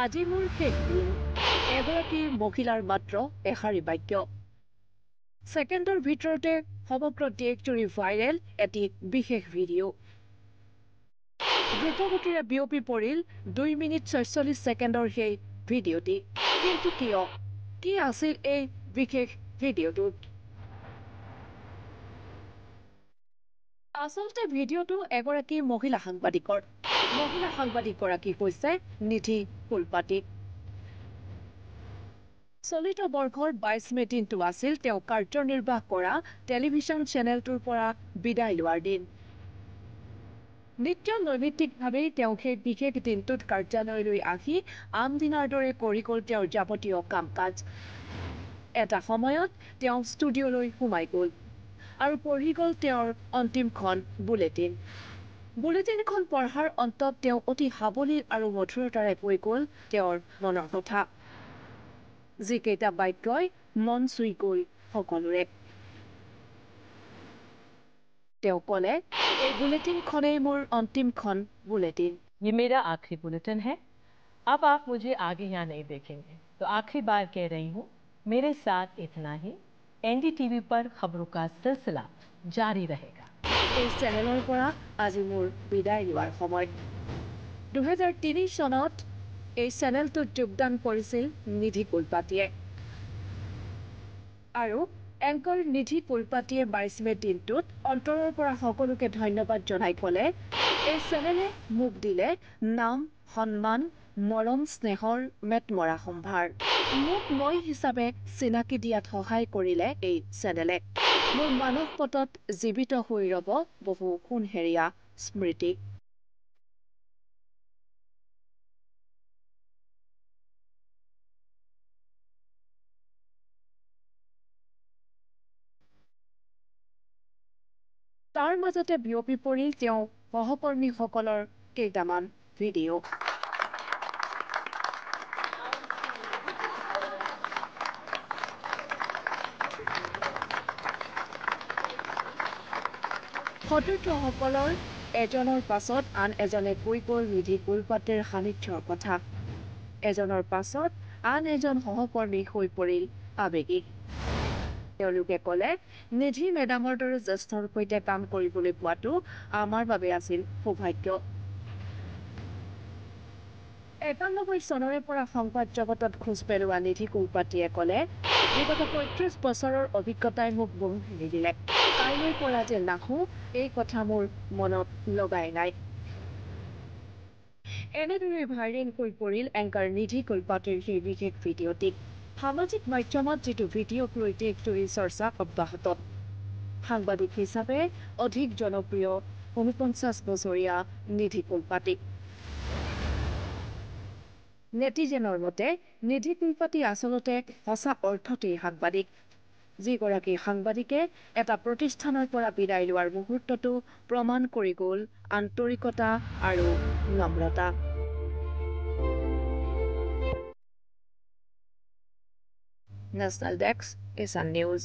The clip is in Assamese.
আজি মোৰ শেষ দিন এগৰাকী মহিলাৰ মাত্ৰ এষাৰি বাক্য ছেকেণ্ডৰ ভিতৰতে সমগ্ৰ দেশজুৰি ভাইৰেল এটি বিশেষ ভিডিঅ' দ্ৰুতগতিৰে বিয়পি পৰিল 2 মিনিট 46 ছেকেণ্ডৰ সেই ভিডিঅ'টি কিন্তু কিয় কি আছিল এই বিশেষ ভিডিঅ'টোত আচলতে ভিডিঅ'টো এগৰাকী মহিলা সাংবাদিকগৰাকী হৈছে নিধি ফুলপাতি চলিত বৰ্ষৰ 22 মে দিনটো আছিল তেওঁ কাৰ্যনিৰ্বাহ কৰা টেলিভিছন চেনেলটোৰ পৰা বিদায় লোৱাৰ দিন নিত্য নৈমিত্তিকভাৱেই তেওঁ সেই বিশেষ দিনটোত কাৰ্যালয়লৈ আহি আন দিনাৰ দৰে কৰি গ'ল তেওঁৰ যাৱতীয় কাম কাজ এটা সময়ত তেওঁ ষ্টুডিঅ'লৈ সোমাই গ'ল আৰু পঢ়ি গ'ল তেওঁৰ অন্তিমখন বুলেটিনখন পঢ়াৰ অন্তত তেওঁ অতি সাৱলীল আৰু মধুৰতাৰে কৈ গ'ল তেওঁৰ মনৰ কথা যিকেইটা বাক্যই মন চুই গ'ল সকলোৰে তেওঁ ক'লে এই বুলেটিনখনেই মোৰ অন্তিমখন বুলেটিন ये मेरा आखिरी बुलेटिन है अब आप मुझे आगे यहाँ नहीं देखेंगे तो आखिरी बार कह रही हूँ मेरे साथ इतना ही एनडीटीवी पर खबरों का सिलसिला जारी रहेगा এই চেনেলৰ পৰা আজি মোৰ বিদায় লোৱাৰ সময় 2003 চনত এই চেনেলটোত যোগদান কৰিছিল নিধি ফুলপাতিয়ে আৰু এংকৰ নিধি ফুলপাতিয়ে 22 মে দিনটোত অন্তৰৰ পৰা সকলোকে ধন্যবাদ জনাই ক'লে এই চেনেলে মোক দিলে নাম সন্মান মৰম স্নেহৰ মেটমৰা সম্ভাৰ মোক মই হিচাপে চিনাকি দিয়াত সহায় কৰিলে এই চেনেলে মোৰ মানস পটত জীৱিত হৈ ৰ'ব বহু সোণহেৰীয়া স্মৃতি তাৰ মাজতে বিয়পি পৰিল তেওঁ সহকৰ্মীসকলৰ কেইটামান ভিডিঅ' সতীৰ্থসকলৰ এজনৰ পাছত আন এজনে কৈ গ'ল নিধি ফুলপাতিৰ সান্নিধ্যৰ কথা এজনৰ পাছত আন এজন সহকৰ্মী হৈ পৰিল আৱেগিক তেওঁলোকে ক'লে নিধি মেডামৰ দৰে জ্যেষ্ঠৰ সৈতে কাম কৰিবলৈ পোৱাটো আমাৰ বাবে আছিল সৌভাগ্য 91 চনৰে পৰা সংবাদ জগতত খোজ পেলোৱা নিধি ফুলপাতিয়ে ক'লে বিগত 35 বছৰৰ অভিজ্ঞতাই মোক বহুখিনি দিলে কাইলৈৰ পৰা যে নাহোঁ এই কথা মোৰ মনত লগাই নাই এনেদৰে ভাইৰেল হৈ পৰিল এংকাৰ নিধি ফুলপাতিৰ সেই বিশেষ ভিডিঅ'টি সামাজিক মাধ্যমত যিটো ভিডিঅ'ক লৈ দেশজুৰি চৰ্চা অব্যাহত সাংবাদিক হিচাপে অধিক জনপ্ৰিয় 49 বছৰীয়া নিধি ফুলপাতি নেটিজেনৰ মতে নিধি ফুলপাতি আচলতে সঁচা অৰ্থতেই সাংবাদিক যিগৰাকী সাংবাদিকে এটা প্ৰতিষ্ঠানৰ পৰা বিদায় লোৱাৰ মুহূৰ্তটো প্ৰমাণ কৰি গ'ল আন্তৰিকতা আৰু নম্ৰতা নেশ্যনেল ডেস্ক এছান নিউজ